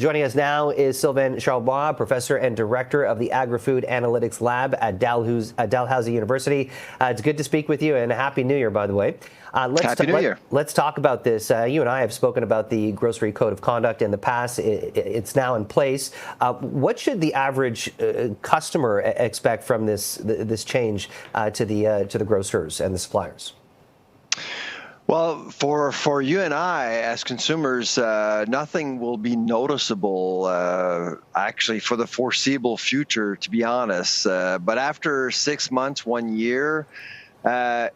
joining us now is Sylvain Charlebois, professor and director of the Agri-Food Analytics Lab at Dalhousie University. It's good to speak with you, and Happy New Year, by the way. Happy New Year. Let's talk about this. You and I have spoken about the Grocery Code of Conduct in the past. It's now in place. What should the average customer expect from this change to the grocers and the suppliers? Well, for you and I as consumers, nothing will be noticeable actually for the foreseeable future, to be honest. But after 6 months, 1 year,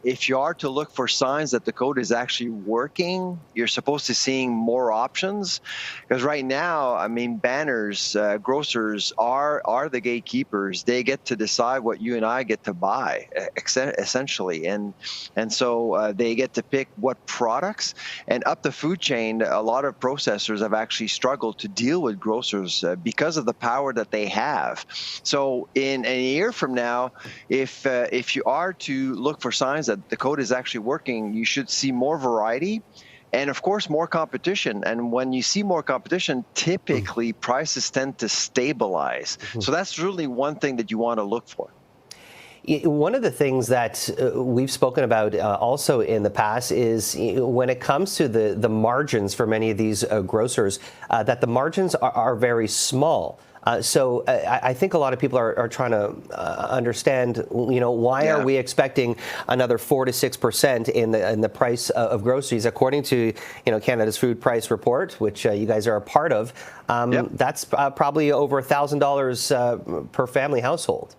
if you are to look for signs that the code is actually working, you're supposed to seeing more options. Because right now, I mean, banners, grocers are the gatekeepers. They get to decide what you and I get to buy, essentially. And so they get to pick what products. And up the food chain, a lot of processors have actually struggled to deal with grocers because of the power that they have. So in a year from now, if you are to look for signs that the code is actually working, you should see more variety and, of course, more competition. And when you see more competition, typically prices tend to stabilize. So that's really one thing that you want to look for. One of the things that we've spoken about also in the past is when it comes to the margins for many of these grocers, that the margins are very small. So I think a lot of people are trying to understand, why are we expecting another 4 to 6% in the price of groceries, according to Canada's Food Price Report, which you guys are a part of. That's probably over $1,000 per family household.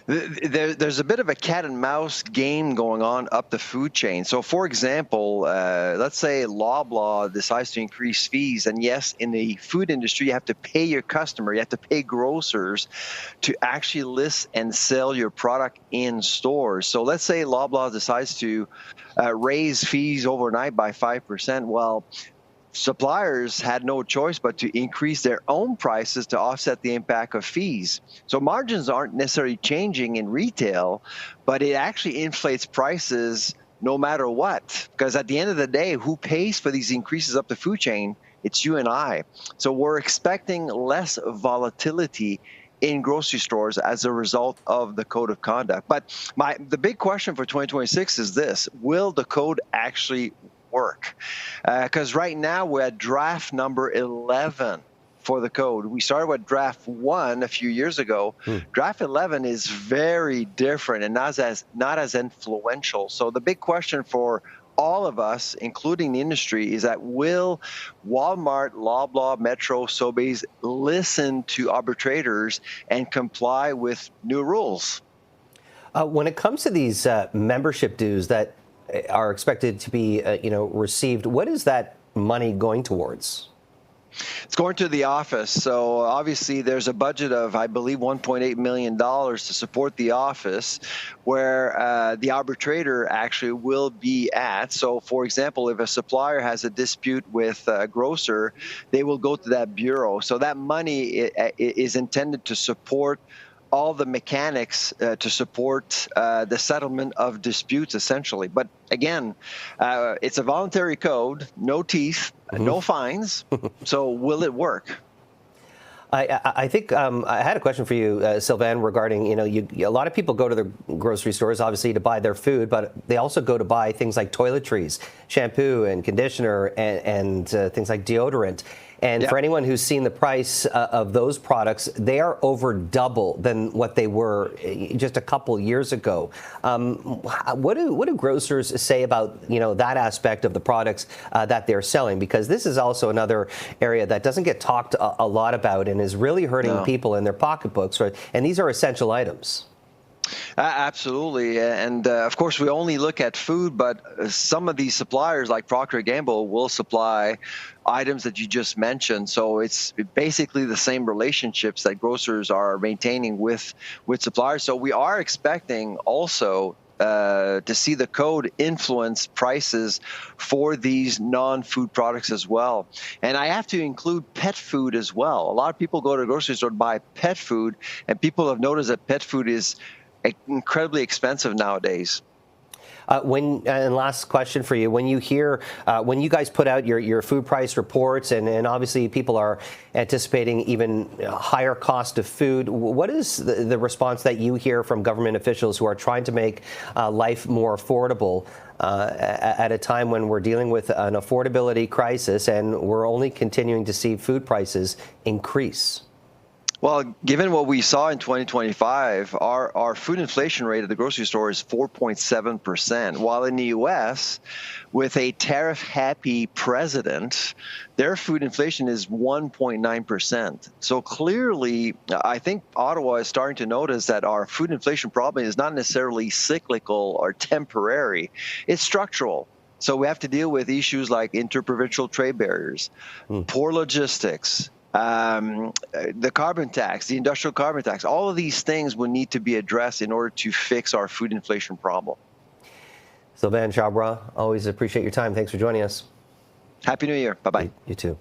There's a bit of a cat and mouse game going on up the food chain. So, for example, let's say Loblaw decides to increase fees. And yes, in the food industry, you have to pay your customer, you have to pay grocers to actually list and sell your product in stores. So let's say Loblaw decides to raise fees overnight by 5%. Well, suppliers had no choice but to increase their own prices to offset the impact of fees. So margins aren't necessarily changing in retail, but it actually inflates prices no matter what. Because at the end of the day, who pays for these increases up the food chain? It's you and I. So we're expecting less volatility in grocery stores as a result of the code of conduct. But the big question for 2026 is this: will the code actually work? Because right now we're at draft number 11 for the code. We started with draft 1 a few years ago. Draft 11 is very different and not as influential. So the big question for all of us, including the industry, is that will Walmart, Loblaw, Metro, Sobeys listen to arbitrators and comply with new rules? When it comes to these membership dues that are expected to be, received, what is that money going towards? It's going to the office. So obviously there's a budget of, I believe, $1.8 million to support the office, where the arbitrator actually will be at. So, for example, if a supplier has a dispute with a grocer, they will go to that bureau. So that money is intended to support all the mechanics to support the settlement of disputes, essentially. But again, it's a voluntary code, no teeth, no fines. So will it work? I think I had a question for you, Sylvain, regarding, a lot of people go to the grocery stores, obviously, to buy their food, but they also go to buy things like toiletries, shampoo and conditioner, and things like deodorant. And for anyone who's seen the price of those products, they are over double than what they were just a couple years ago. What do grocers say about that aspect of the products that they're selling? Because this is also another area that doesn't get talked a lot about and is really hurting people in their pocketbooks, right? And these are essential items. Absolutely. And of course, we only look at food, but some of these suppliers like Procter & Gamble will supply items that you just mentioned. So it's basically the same relationships that grocers are maintaining with suppliers. So we are expecting also to see the code influence prices for these non-food products as well. And I have to include pet food as well. A lot of people go to the grocery store to buy pet food, and people have noticed that pet food is incredibly expensive nowadays. And last question for you: when you hear, when you guys put out your food price reports, and obviously people are anticipating even higher cost of food, what is the response that you hear from government officials who are trying to make life more affordable at a time when we're dealing with an affordability crisis and we're only continuing to see food prices increase? Well, given what we saw in 2025, our food inflation rate at the grocery store is 4.7%, while in the U.S., with a tariff-happy president, their food inflation is 1.9%. So clearly, I think Ottawa is starting to notice that our food inflation problem is not necessarily cyclical or temporary. It's structural. So we have to deal with issues like interprovincial trade barriers, poor logistics, the carbon tax, the industrial carbon tax. All of these things will need to be addressed in order to fix our food inflation problem. Sylvain Charlebois, always appreciate your time. Thanks for joining us. Happy New Year. Bye-bye. You too.